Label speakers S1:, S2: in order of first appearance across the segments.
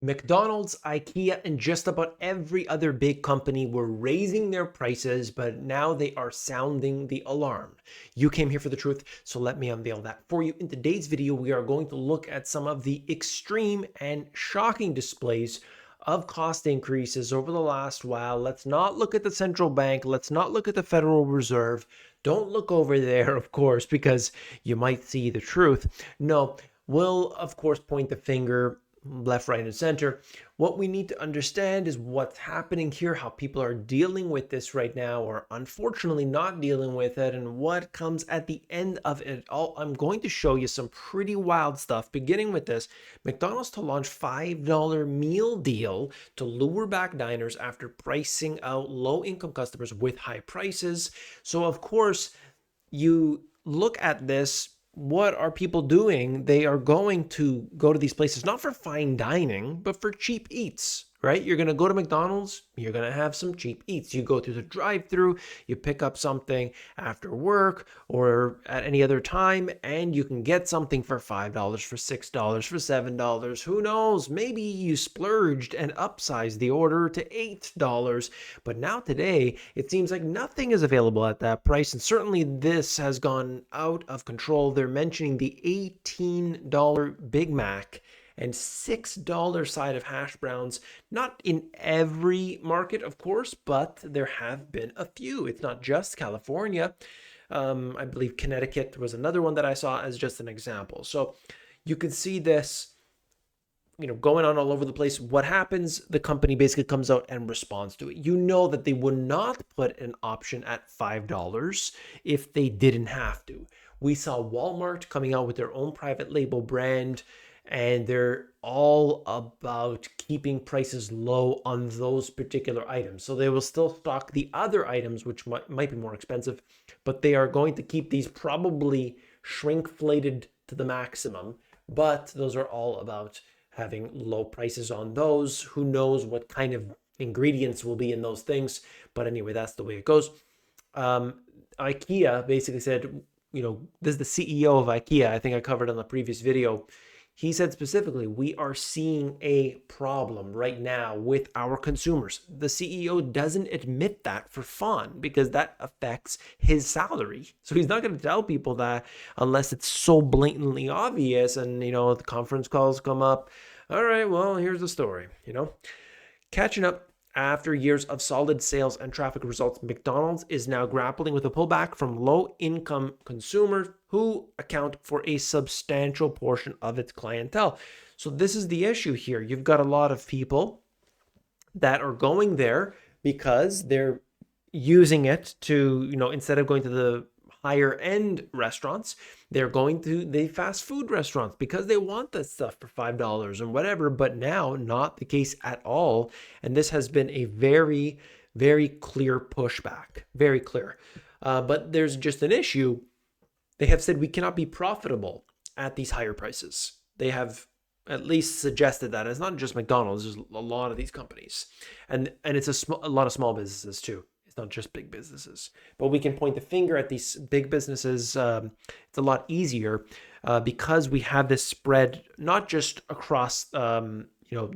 S1: McDonald's, IKEA, and just about every other big company were raising their prices, but now they are sounding the alarm. You came here for the truth, so let me unveil that for you. In today's video, we are going to look at some of the extreme and shocking displays of cost increases over the last while. Let's not look at the central bank. Let's not look at the Federal Reserve. Don't look over there, of course, because you might see the truth. No, we'll, of course, point the finger left, right, and center. What we need to understand is what's happening here, how people are dealing with this right now, or unfortunately not dealing with it, and what comes at the end of it all. I'm going to show you some pretty wild stuff, beginning with this. McDonald's to launch $5 meal deal to lure back diners after pricing out low-income customers with high prices. So, of course, you look at this, what are people doing? They are going to go to these places not for fine dining, but for cheap eats, right? You're going to go to McDonald's, you're going to have some cheap eats. You go through the drive-through, you pick up something after work or at any other time, and you can get something for $5, for $6, for $7. Who knows? Maybe you splurged and upsized the order to $8. But now today, it seems like nothing is available at that price, and certainly this has gone out of control. They're mentioning the $18 Big Mac and $6 side of hash browns. Not in every market, of course, but there have been a few. It's not just California. I believe Connecticut was another one that I saw as just an example. So you can see this, going on all over the place. What happens? The company basically comes out and responds to it. You know that they would not put an option at $5 if they didn't have to. We saw Walmart coming out with their own private label brand, and they're all about keeping prices low on those particular items. So they will still stock the other items, which might be more expensive, but they are going to keep these probably shrinkflated to the maximum. But those are all about having low prices on those. Who knows what kind of ingredients will be in those things? But anyway, that's the way it goes. IKEA basically said, this is the CEO of IKEA. I think I covered on the previous video. He said specifically, we are seeing a problem right now with our consumers. The CEO doesn't admit that for fun because that affects his salary. So he's not going to tell people that unless it's so blatantly obvious and, the conference calls come up. All right, well, here's the story, Catching up. After years of solid sales and traffic results, McDonald's is now grappling with a pullback from low-income consumers who account for a substantial portion of its clientele. So this is the issue here. You've got a lot of people that are going there because they're using it to, instead of going to the higher end restaurants, they're going to the fast food restaurants because they want that stuff for $5 and whatever. But now, not the case at all. And this has been a very, very clear pushback, very clear. But there's just an issue. They have said we cannot be profitable at these higher prices. They have at least suggested that. It's not just McDonald's. There's a lot of these companies, and it's a lot of small businesses too. Not just big businesses, but we can point the finger at these big businesses. It's a lot easier because we have this spread not just across the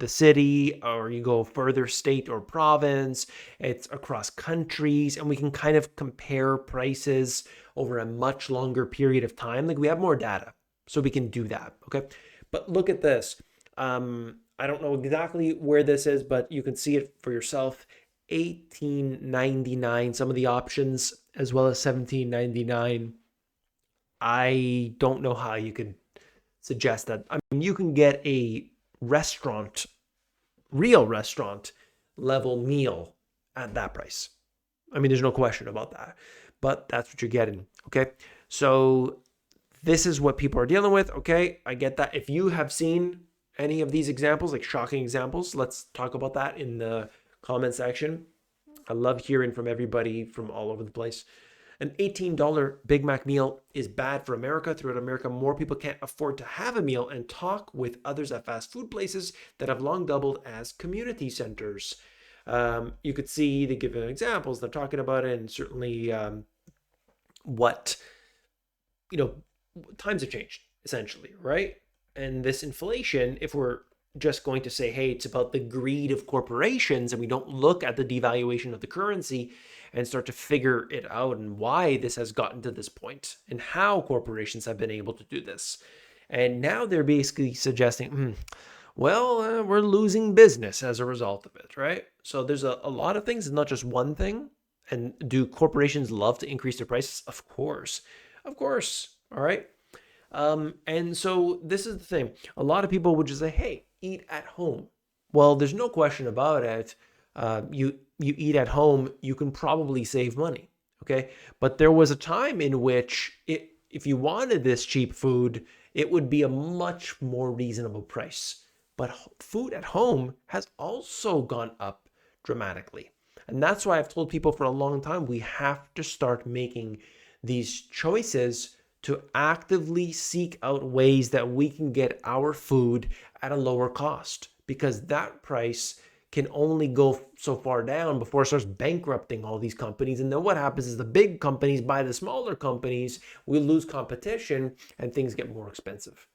S1: city, or you go further state or province. It's across countries, and we can kind of compare prices over a much longer period of time. Like, we have more data, so we can do that. Okay, but look at this. I don't know exactly where this is, but you can see it for yourself. $18.99, some of the options, as well as $17.99. I don't know how you could suggest that. I mean, you can get a real restaurant level meal at that price. I mean, there's no question about that, but that's what you're getting. Okay, so this is what people are dealing with. Okay, I get that. If you have seen any of these examples, like shocking examples, let's talk about that in the comment section. I love hearing from everybody from all over the place. An $18 Big Mac meal is bad for America. Throughout America, more people can't afford to have a meal and talk with others at fast food places that have long doubled as community centers. You could see they give examples. They're talking about it, and certainly what, times have changed, essentially, right? And this inflation, if we're just going to say, hey, it's about the greed of corporations, and we don't look at the devaluation of the currency and start to figure it out and why this has gotten to this point and how corporations have been able to do this. And now they're basically suggesting, we're losing business as a result of it, right? So there's a lot of things, not just one thing. And do corporations love to increase their prices? Of course. Of course. All right. And so this is the thing. A lot of people would just say, hey, eat at home. Well, there's no question about it. You eat at home, you can probably save money. Okay. But there was a time in which if you wanted this cheap food, it would be a much more reasonable price. But food at home has also gone up dramatically. And that's why I've told people for a long time, we have to start making these choices to actively seek out ways that we can get our food at a lower cost, because that price can only go so far down before it starts bankrupting all these companies. And then what happens is the big companies buy the smaller companies, we lose competition, and things get more expensive.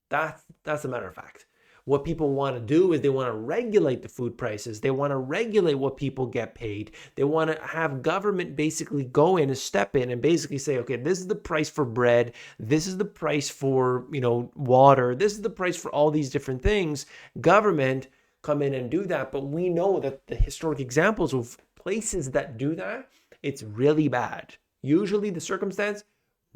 S1: That's a matter of fact. What people want to do is they want to regulate the food prices. They want to regulate what people get paid. They want to have government basically go in and step in and basically say, okay, this is the price for bread. This is the price for, water. This is the price for all these different things. Government come in and do that. But we know that the historic examples of places that do that, it's really bad. Usually the circumstance,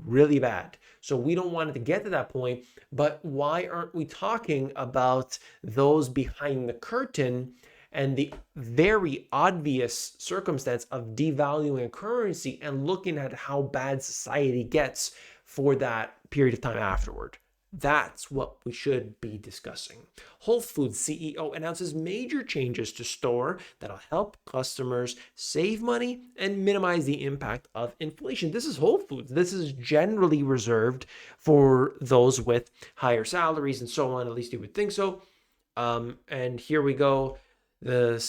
S1: really bad. So we don't want it to get to that point. But why aren't we talking about those behind the curtain and the very obvious circumstance of devaluing a currency and looking at how bad society gets for that period of time afterward? That's what we should be discussing. Whole Foods CEO announces major changes to store that'll help customers save money and minimize the impact of inflation. This is Whole Foods. This is generally reserved for those with higher salaries and so on. At least you would think so. And here we go. The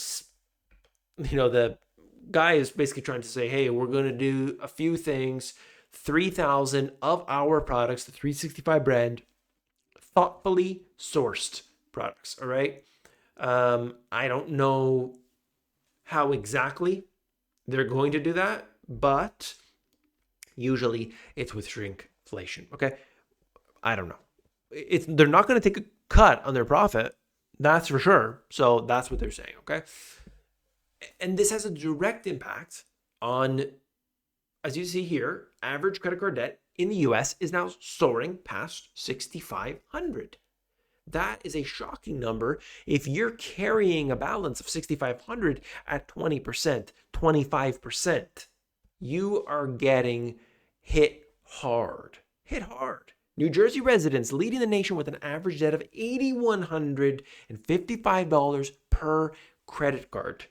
S1: guy is basically trying to say, hey, we're going to do a few things. 3,000 of our products, the 365 brand, thoughtfully sourced products. All right. I don't know how exactly they're going to do that, but usually it's with shrinkflation. Okay. I don't know. They're not going to take a cut on their profit. That's for sure. So that's what they're saying. Okay. And this has a direct impact on, as you see here, average credit card debt in the US is now soaring past 6,500. That is a shocking number. If you're carrying a balance of 6,500 at 20%, 25%, you are getting hit hard. Hit hard. New Jersey residents leading the nation with an average debt of $8,155 per credit card.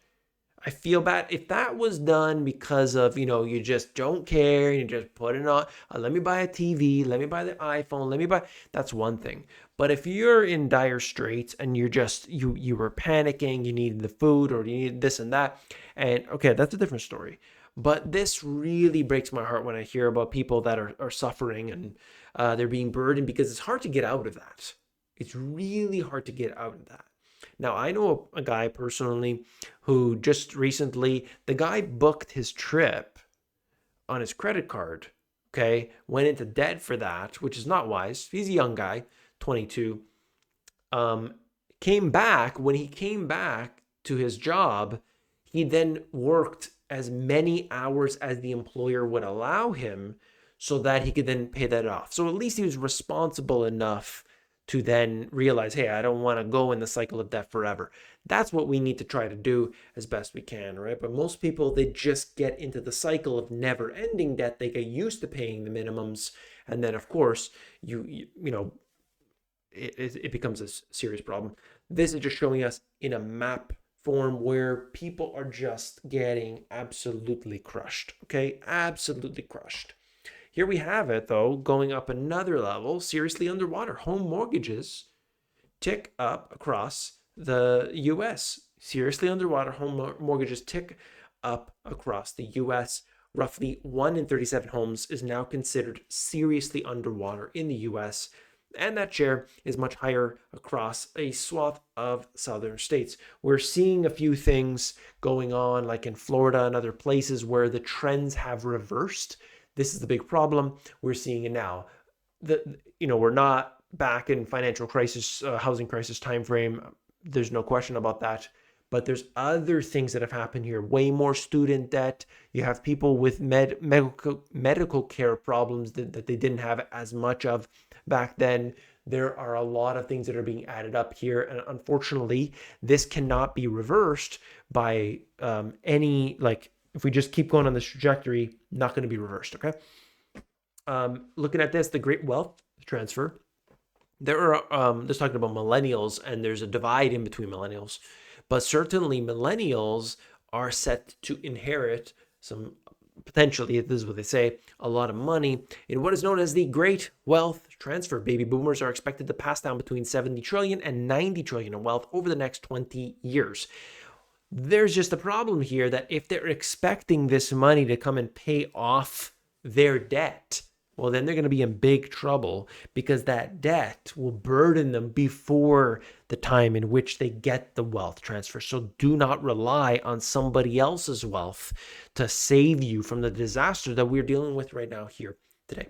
S1: I feel bad if that was done because of, you just don't care. You just put it on. Let me buy a TV. Let me buy the iPhone. That's one thing. But if you're in dire straits and you're just, you were panicking, you needed the food or you needed this and that. And okay, that's a different story. But this really breaks my heart when I hear about people that are suffering and they're being burdened, because it's hard to get out of that. It's really hard to get out of that. Now, I know a guy personally who just recently, the guy booked his trip on his credit card, okay, went into debt for that, which is not wise. He's a young guy, 22. Came back. When he came back to his job, he then worked as many hours as the employer would allow him so that he could then pay that off. So at least he was responsible enough to then realize, hey, I don't want to go in the cycle of debt forever. That's what we need to try to do as best we can, right? But most people, they just get into the cycle of never-ending debt. They get used to paying the minimums, and then of course, it becomes a serious problem. This is just showing us in a map form where people are just getting absolutely crushed, okay? Absolutely crushed. Here we have it, though, going up another level, seriously underwater. Home mortgages tick up across the U.S. Seriously underwater, home mortgages tick up across the U.S. Roughly 1 in 37 homes is now considered seriously underwater in the U.S. And that share is much higher across a swath of southern states. We're seeing a few things going on, like in Florida and other places, where the trends have reversed. This is the big problem. We're seeing it now. We're not back in financial crisis, housing crisis time frame. There's no question about that. But there's other things that have happened here. Way more student debt. You have people with medical care problems that they didn't have as much of back then. There are a lot of things that are being added up here. And unfortunately, this cannot be reversed by if we just keep going on this trajectory, not going to be reversed. Okay. Looking at this, the great wealth transfer. There are, just talking about millennials, and there's a divide in between millennials. But certainly millennials are set to inherit some, potentially, this is what they say, a lot of money in what is known as the Great Wealth Transfer. Baby boomers are expected to pass down between 70 trillion and 90 trillion in wealth over the next 20 years. There's just a problem here that if they're expecting this money to come and pay off their debt, well, then they're going to be in big trouble, because that debt will burden them before the time in which they get the wealth transfer. So do not rely on somebody else's wealth to save you from the disaster that we're dealing with right now here today.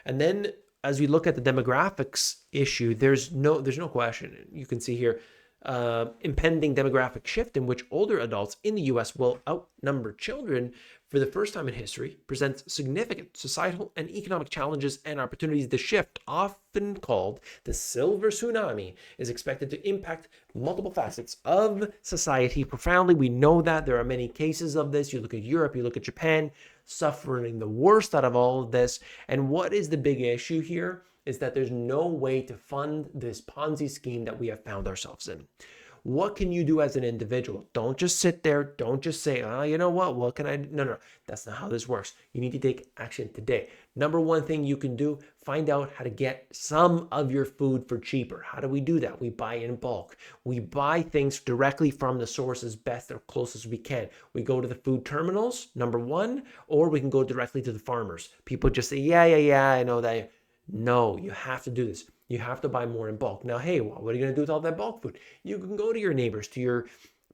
S1: And then as we look at the demographics issue, there's no question. You can see here, impending demographic shift in which older adults in the US will outnumber children for the first time in history presents significant societal and economic challenges and opportunities. The shift, often called the silver tsunami, is expected to impact multiple facets of society profoundly. We know that there are many cases of this. You look at Europe, you look at Japan, suffering the worst out of all of this. And what is the big issue here is that there's no way to fund this Ponzi scheme that we have found ourselves in. What can you do as an individual? Don't just sit there. Don't just say, you know what can I do? No, that's not how this works. You need to take action today. Number one thing you can do, find out how to get some of your food for cheaper. How do we do that? We buy in bulk. We buy things directly from the source as best or close as we can. We go to the food terminals, number one, or we can go directly to the farmers. People just say, yeah, I know that. No, you have to do this. You have to buy more in bulk. Now, hey, what are you going to do with all that bulk food? You can go to your neighbors, to your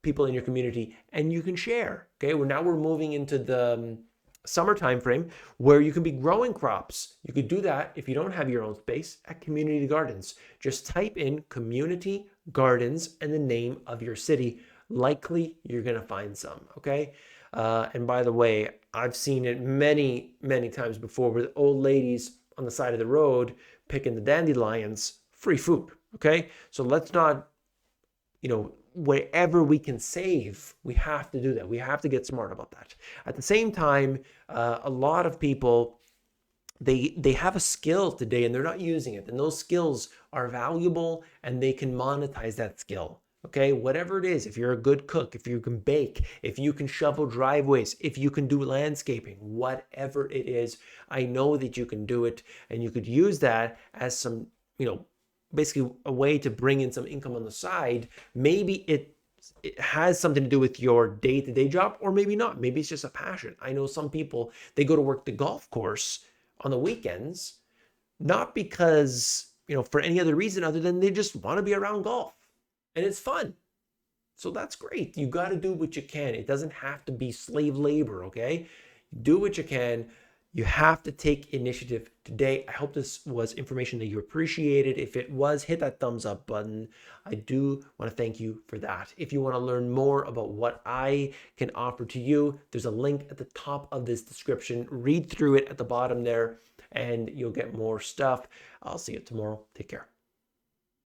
S1: people in your community, and you can share. Okay, well, now we're moving into the summer time frame where you can be growing crops. You could do that if you don't have your own space at community gardens. Just type in community gardens and the name of your city. Likely you're going to find some. Okay. And by the way, I've seen it many, many times before with old ladies on the side of the road picking the dandelions, free food. Okay. So let's not, wherever we can save, we have to do that. We have to get smart about that. At the same time, a lot of people, they have a skill today and they're not using it. And those skills are valuable and they can monetize that skill. Okay, whatever it is, if you're a good cook, if you can bake, if you can shovel driveways, if you can do landscaping, whatever it is, I know that you can do it, and you could use that as some, basically a way to bring in some income on the side. Maybe it has something to do with your day-to-day job, or maybe not. Maybe it's just a passion. I know some people, they go to work the golf course on the weekends, not because, for any other reason other than they just want to be around golf. And it's fun. So that's great. You got to do what you can. It doesn't have to be slave labor, okay? Do what you can. You have to take initiative today. I hope this was information that you appreciated. If it was, hit that thumbs up button. I do want to thank you for that. If you want to learn more about what I can offer to you, there's a link at the top of this description. Read through it at the bottom there, and you'll get more stuff. I'll see you tomorrow. Take care.